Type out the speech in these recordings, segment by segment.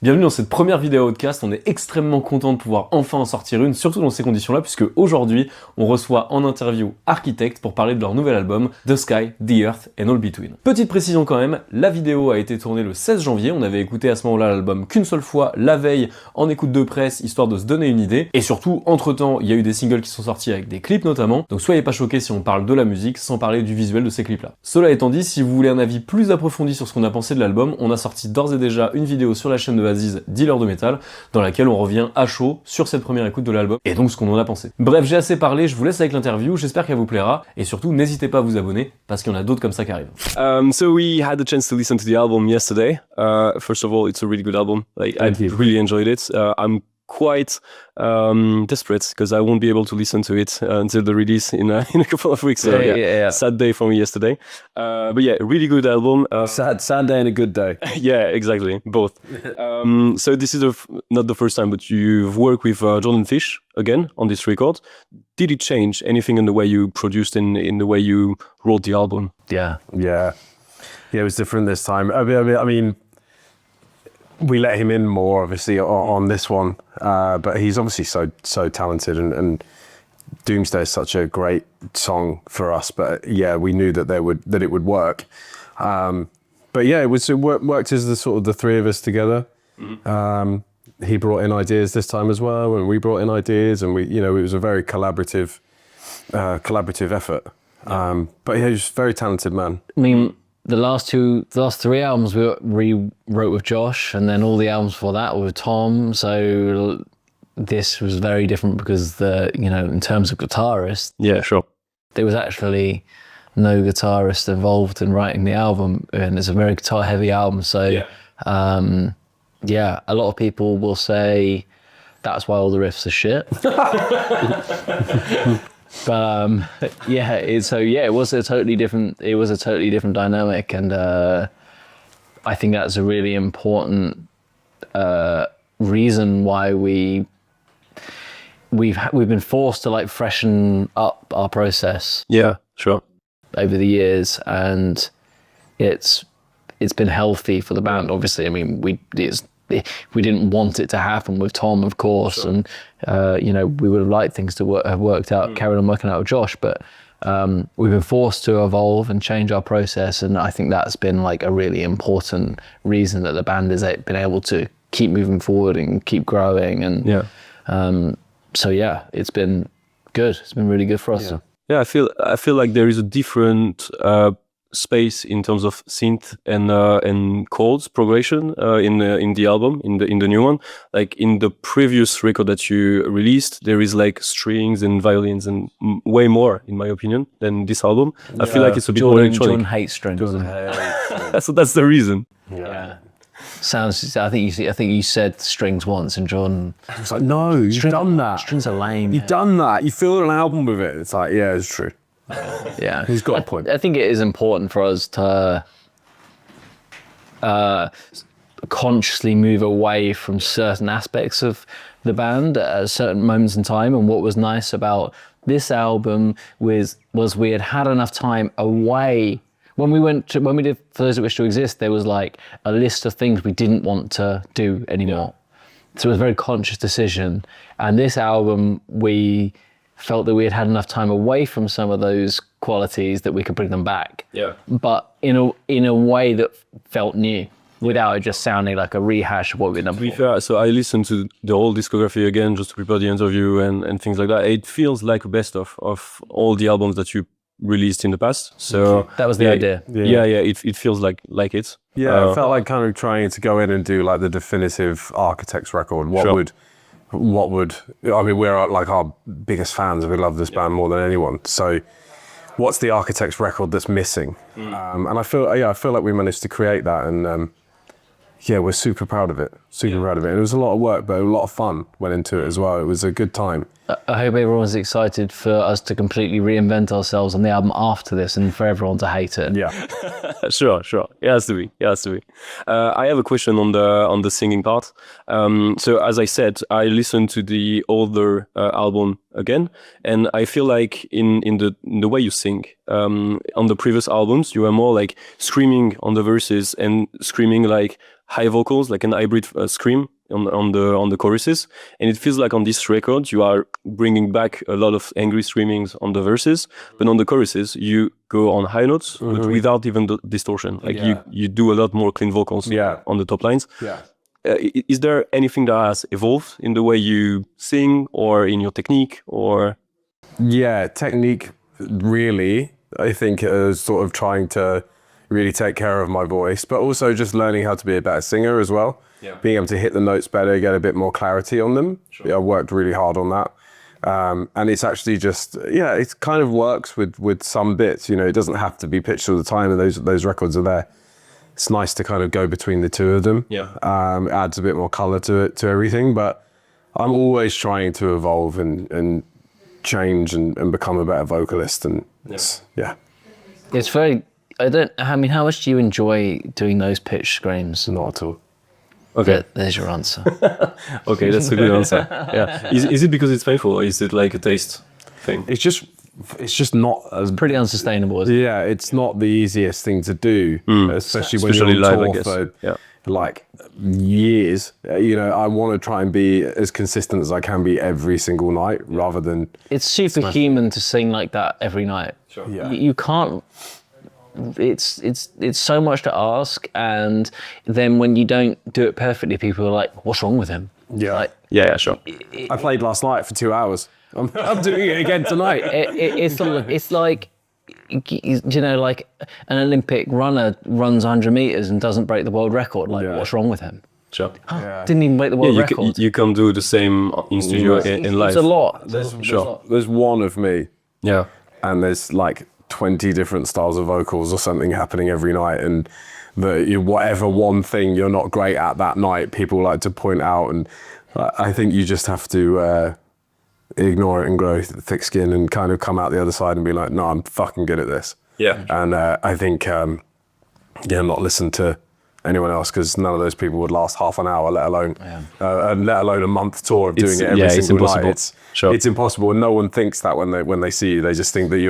Bienvenue dans cette première vidéo Outcast, on est extrêmement content de pouvoir enfin en sortir une, surtout dans ces conditions-là, puisque aujourd'hui, on reçoit en interview Architect pour parler de leur nouvel album, The Sky, The Earth and All Between. Petite précision quand même, la vidéo a été tournée le 16 janvier, on avait écouté à ce moment-là l'album qu'une seule fois, la veille, en écoute de presse, histoire de se donner une idée, et surtout, entre-temps, il y a eu des singles qui sont sortis avec des clips notamment, donc soyez pas choqués si on parle de la musique sans parler du visuel de ces clips-là. Cela étant dit, si vous voulez un avis plus approfondi sur ce qu'on a pensé de l'album, on a sorti d'ores et déjà une vidéo sur la chaîne de Aziz, Dealer de métal, dans laquelle on revient à chaud sur cette première écoute de l'album et donc ce qu'on en a pensé. Bref, j'ai assez parlé, je vous laisse avec l'interview, j'espère qu'elle vous plaira et surtout n'hésitez pas à vous abonner parce qu'il y en a d'autres comme ça qui arrivent. So we had the chance to listen to the album yesterday. First of all, it's a really good album. I really enjoyed it. I'm quite desperate because I won't be able to listen to it until the release in a couple of weeks. So yeah. Sad day for me yesterday. But yeah, really good album. Sad day and a good day. Yeah, exactly, both. So this is not the first time, but you've worked with Jordan Fish again on this record. Did it change anything in the way you produced, in the way you wrote the album? Yeah, it was different this time. I mean, we let him in more obviously on this one, but he's obviously so talented, and Doomsday is such a great song for us. But yeah, we knew that it would work. But yeah, it worked as the three of us together. Mm-hmm. He brought in ideas this time as well, and we brought in ideas, and it was a very collaborative effort. But yeah, he's a very talented man. I mean, the last three albums we wrote with Josh, and then all the albums before that were with Tom. So this was very different because in terms of guitarist, yeah, sure, there was actually no guitarist involved in writing the album, and it's a very guitar-heavy album. So a lot of people will say that's why all the riffs are shit. But it was a totally different dynamic, and I think that's a really important reason why we've been forced to freshen up our process. Yeah, sure. Over the years, and it's been healthy for the band. Obviously, I mean, we didn't want it to happen with Tom, of course, sure. And we would have liked things to have worked out, carried on working out with Josh, but we've been forced to evolve and change our process, and I think that's been a really important reason that the band has been able to keep moving forward and keep growing, and it's been good. It's been really good for us. Yeah, I feel like there is a different space in terms of synth and chords progression in the album, in the new one. Like in the previous record that you released, there is strings and violins and way more, in my opinion, than this album. I feel like it's a bit more electronic. Jordan hates strings. So that's the reason. Yeah. Sounds. I think you said strings once, and Jordan. I was like, no, you've done that. Strings are lame. You've done that. You filled an album with it. It's like, yeah, it's true. Yeah, he's got a point. I think it is important for us to consciously move away from certain aspects of the band at certain moments in time. And what was nice about this album was we had enough time away. When we did For Those That Wish to Exist, there was a list of things we didn't want to do anymore. Yeah. So it was a very conscious decision. And this album, we felt that we had enough time away from some of those qualities that we could bring them back. Yeah. But in a way that felt new, without it just sounding like a rehash of what we've done before. To be fair, so I listened to the whole discography again just to prepare the interview and things like that. It feels like a best of all the albums that you released in the past. So that was the idea. Yeah. It feels like it. Yeah, it felt like kind of trying to go in and do the definitive Architects record. What would I mean? We're our biggest fans. We love this band more than anyone. So, what's the Architects record that's missing? And I feel like we managed to create that, and we're super proud of it. Proud of it. And it was a lot of work, but a lot of fun went into it as well. It was a good time. I hope everyone's excited for us to completely reinvent ourselves on the album after this and for everyone to hate it. Yeah. Sure. It has to be. I have a question on the singing part. So as I said, I listened to the older album again, and I feel like in the way you sing on the previous albums, you were more like screaming on the verses and screaming like high vocals, like an hybrid scream on the choruses. And it feels like on this record you are bringing back a lot of angry screamings on the verses, but on the choruses you go on high notes but without even the distortion. Like you do a lot more clean vocals on the top lines. Yeah. Is there anything that has evolved in the way you sing or in your technique or? Yeah, technique really, I think, is sort of trying to really take care of my voice, but also just learning how to be a better singer as well. Yeah. Being able to hit the notes better, get a bit more clarity on them. Sure. Yeah, I worked really hard on that. And it's actually just, it kind of works with some bits, it doesn't have to be pitched all the time, and those records are there. It's nice to kind of go between the two of them. Yeah. It adds a bit more color to everything, but I'm always trying to evolve and change and become a better vocalist. And it's very, how much do you enjoy doing those pitch screams? Not at all. Okay. There's your answer. Okay, that's a good answer. Yeah. Is it because it's painful, or is it like a taste thing? It's just not as pretty unsustainable, isn't it? Yeah, it's not the easiest thing to do, especially when you're on live, tour for like years. I want to try and be as consistent as I can be every single night, rather than. It's superhuman to sing like that every night. Sure. Yeah. You can't. It's so much to ask, and then when you don't do it perfectly, people are like, "What's wrong with him?" Yeah. Like, yeah, sure. I played last night for 2 hours. I'm doing it again tonight. It's like, like an Olympic runner runs 100 meters and doesn't break the world record. Like, what's wrong with him? Sure. Didn't even break the world record. You can't do the same in studio in live. It's a lot. There's one of me. Yeah. And there's like 20 different styles of vocals or something happening every night, and whatever one thing you're not great at that night, people like to point out, and I think you just have to ignore it and grow thick skin and kind of come out the other side and be like, no, I'm fucking good at this. Yeah. And I think not listen to anyone else, because none of those people would last half an hour, let alone a month tour of doing it every single night. It's impossible, and no one thinks that when they see you. They just think that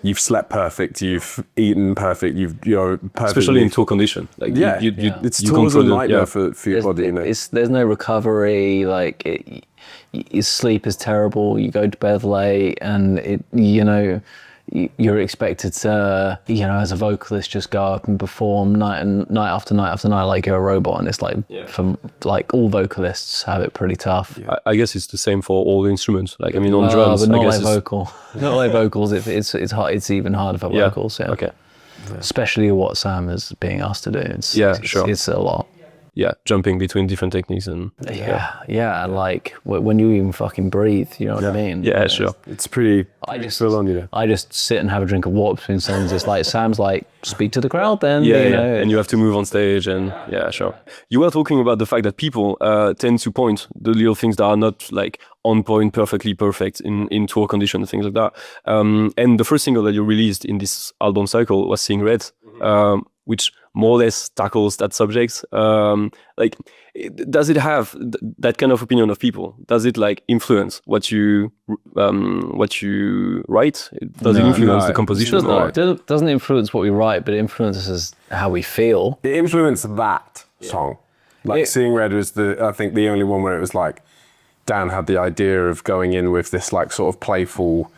you've slept perfect, you've eaten perfect, you're perfect. Especially in tour condition, like it's tours a nightmare for your body. There's no recovery. Like your sleep is terrible. You go to bed late, and you're expected to, as a vocalist, just go up and perform night after night after night like you're a robot. And it's like, from like all vocalists have it pretty tough. Yeah. I guess it's the same for all the instruments. Like, I mean, on drums, but not I guess not like vocals. It's hard. It's even harder for vocals. Yeah. Okay. Especially what Sam is being asked to do. It's a lot. Yeah, jumping between different techniques and and like when you even fucking breathe, you know what I mean? Yeah, sure. It's pretty full on, I just sit and have a drink of water between songs. It's like Sam's like, speak to the crowd then. And you have to move on stage, and sure. You were talking about the fact that people tend to point the little things that are not like on point, perfectly perfect in tour condition, things like that. And the first single that you released in this album cycle was Seeing Red, which more or less tackles that subject. Like, does it have that kind of opinion of people? Does it like influence what you write? Does it influence the composition? It doesn't influence what we write, but it influences how we feel. It influenced that song. Like, Seeing Red was I think the only one where it was like, Dan had the idea of going in with this like sort of playful,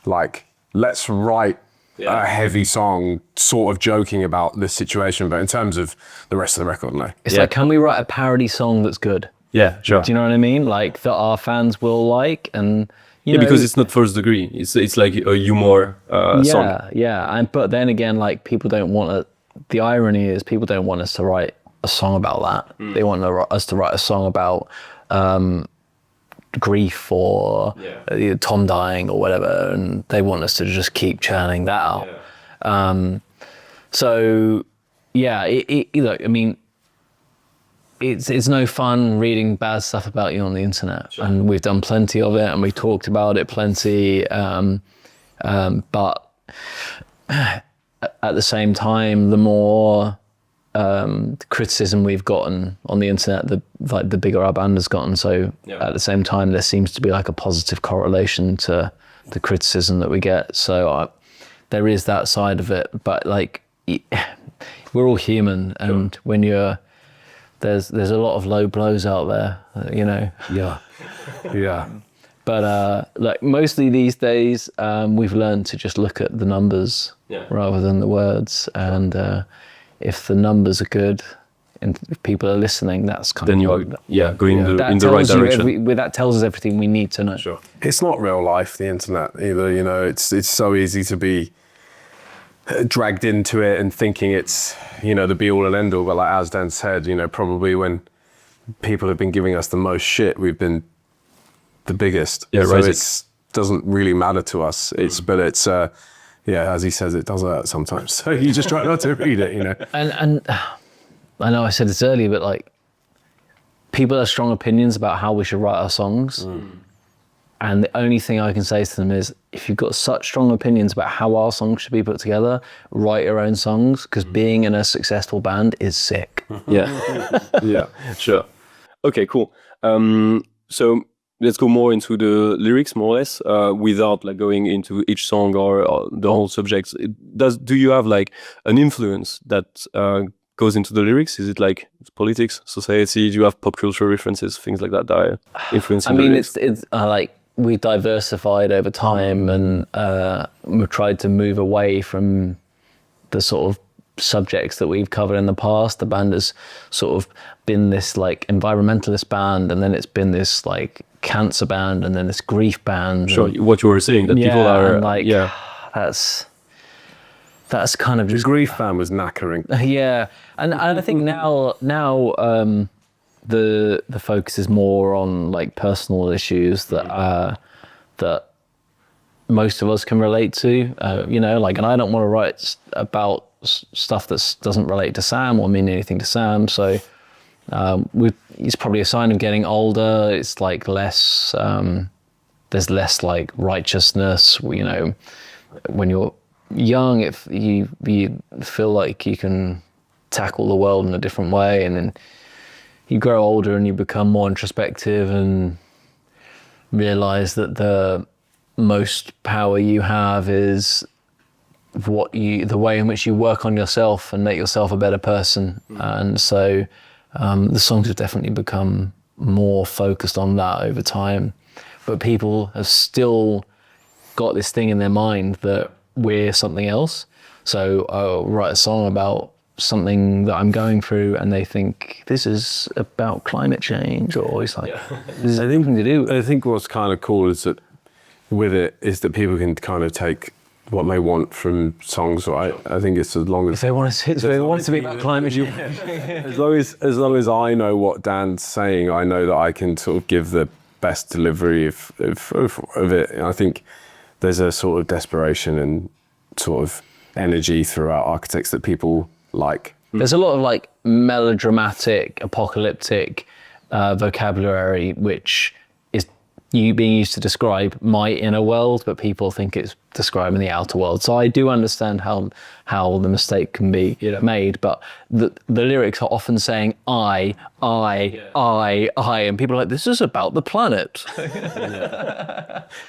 like, let's write a heavy song, sort of joking about this situation, but in terms of the rest of the record, no. It's like, can we write a parody song that's good? Yeah, sure. Do you know what I mean? Like, that our fans will like, and because it's not first degree. It's like a humor song. Yeah. But then again, like, people don't want the irony is people don't want us to write a song about that. They want us to write a song about grief or Tom dying or whatever, and they want us to just keep churning that out. it's no fun reading bad stuff about you on the internet, and we've done plenty of it, and we talked about it plenty. But at the same time, the more criticism we've gotten on the internet, the bigger our band has gotten. So at the same time, there seems to be like a positive correlation to the criticism that we get. So there is that side of it, but like we're all human, and when there's a lot of low blows out there, you know. Yeah. But like mostly these days, we've learned to just look at the numbers rather than the words. And if the numbers are good and if people are listening, that's kind then of you're going in the right direction. That tells us everything we need to know. Sure. It's not real life, the internet either. You know, it's so easy to be dragged into it and thinking it's, you know, the be all and end all. But like as Dan said, you know, probably when people have been giving us the most shit, we've been the biggest. Yeah, so right. It doesn't really matter to us. But it's as he says, it does hurt sometimes. So you just try not to read it, you know. And I know I said this earlier, but like people have strong opinions about how we should write our songs. And the only thing I can say to them is, if you've got such strong opinions about how our songs should be put together, write your own songs, because being in a successful band is sick. Yeah, sure. Okay, cool. So let's go more into the lyrics, more or less, without like going into each song or the whole subject. Do you have like an influence that goes into the lyrics? Is it like politics, society? Do you have pop culture references, things like that are influencing the lyrics? It's like we diversified over time, and we've tried to move away from the sort of subjects that we've covered in the past. The band has sort of been this like environmentalist band, and then it's been this like cancer band, and then this grief band. Sure, what you were saying, that people are and like that's kind of The just grief fan was knackering. yeah. And I think now the focus is more on like personal issues that that most of us can relate to, you know, like, and I don't want to write about stuff that doesn't relate to Sam or mean anything to Sam. So it's probably a sign of getting older. It's like less, there's less like righteousness, you know. When you're young, if you feel like you can tackle the world in a different way, and then you grow older and you become more introspective and realize that the most power you have is the way in which you work on yourself and make yourself a better person. And so the songs have definitely become more focused on that over time, but people have still got this thing in their mind that we're something else. So I'll write a song about something that I'm going through, and they think this is about climate change, or it's like there's nothing to do. I think what's kind of cool is that with it is that people can kind of take what they want from songs, right? I think it's as long as If they want it to be about climate change. as long as I know what Dan's saying, I know that I can sort of give the best delivery of it. And I think there's a sort of desperation and sort of energy throughout Architects that people like. There's a lot of like melodramatic, apocalyptic vocabulary, which is being used to describe my inner world, but people think it's describing the outer world. So I do understand how the mistake can be made, but the lyrics are often saying I, and people are like, this is about the planet.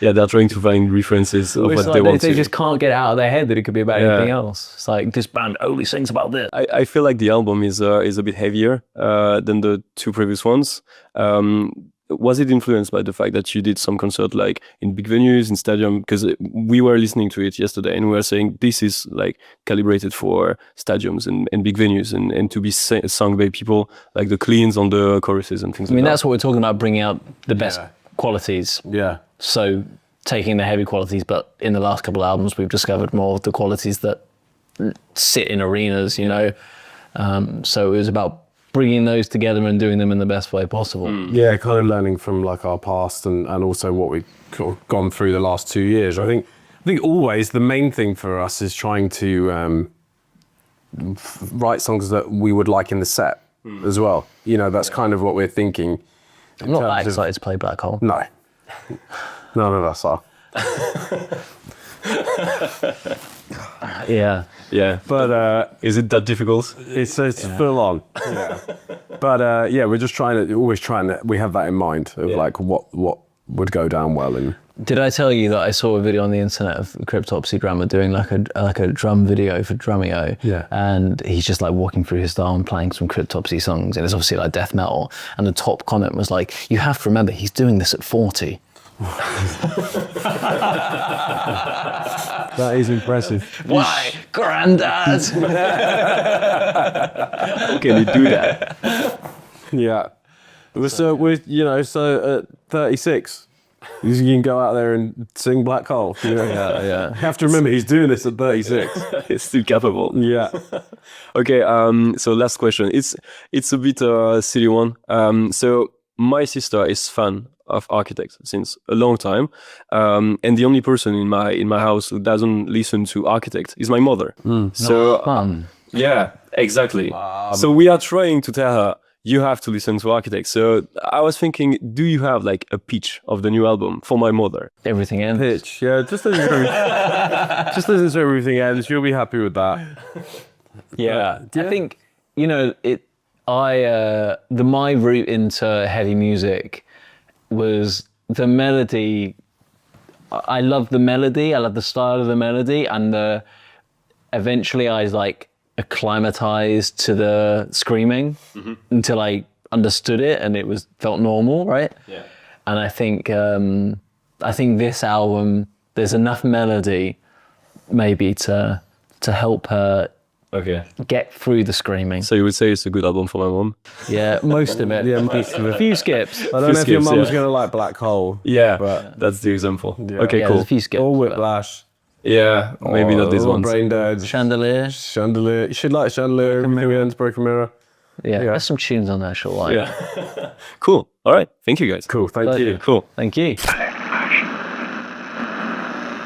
Yeah, they're trying to find references of what they want to. They just can't get out of their head that it could be about anything else. It's like, this band only sings about this. I feel like the album is a bit heavier than the two previous ones. Was it influenced by the fact that you did some concert like in big venues, in stadium? Because we were listening to it yesterday and we were saying this is like calibrated for stadiums and big venues and to be sung by people, like the cleans on the choruses and things like that. I mean, that's what we're talking about, bringing out the best qualities. Yeah. So taking the heavy qualities, but in the last couple of albums, we've discovered more of the qualities that sit in arenas, you know. So it was about bringing those together and doing them in the best way possible. Yeah, kind of learning from like our past and also what we've gone through the last 2 years. I think always the main thing for us is trying to write songs that we would like in the set. as well. You know, that's kind of what we're thinking. I'm not that excited to play Black Hole. No, none of us are. Yeah. Yeah. But Is it that difficult? it's full on. Yeah. But we're just always trying to. We have that in mind of like what would go down well and. Did I tell you that I saw a video on the internet of Cryptopsy drummer doing like a drum video for Drumeo? Yeah. And he's just like walking through his style and playing some Cryptopsy songs, and it's obviously like death metal. And the top comment was like, "You have to remember, he's doing this at 40." That is impressive. Why, granddad? How can you do that? Yeah. So at 36. You can go out there and sing Black Hole. You know? Yeah. You have to remember he's doing this at 36. It's still capable. Yeah. Okay. So last question. It's a bit a silly one. So my sister is fan of architects since a long time, and the only person in my house who doesn't listen to architects is my mother. So Fun. yeah, exactly. So we are trying to tell her you have to listen to architects. So I was thinking, do you have like a pitch of the new album for my mother? Everything ends. Pitch. Yeah. Just listen to everything ends. You'll be happy with that. Yeah. I think, my route into heavy music was the melody. I love the melody. I love the style of the melody, and eventually I like acclimatized to the screaming until I understood it and it felt normal, right? Yeah. And I think this album, there's enough melody maybe to help her Okay. get through the screaming. So you would say it's a good album for my mom? Yeah, most of it. Yeah, most of it. A few skips. I don't know if your skips, mum's yeah. going to like Black Hole. Yeah, But- that's the example. Yeah. Okay, Yeah, cool. there's a few skips. Or but- Whiplash. Yeah, maybe not these or ones. Brain Dead. Chandelier. Chandelier. You should like Chandelier. Everything ends, Broken Mirror. Yeah, Yeah. there's some tunes on there she'll like. Yeah. Cool. All right. Thank you guys. Cool. Thank you. Cool. Thank you.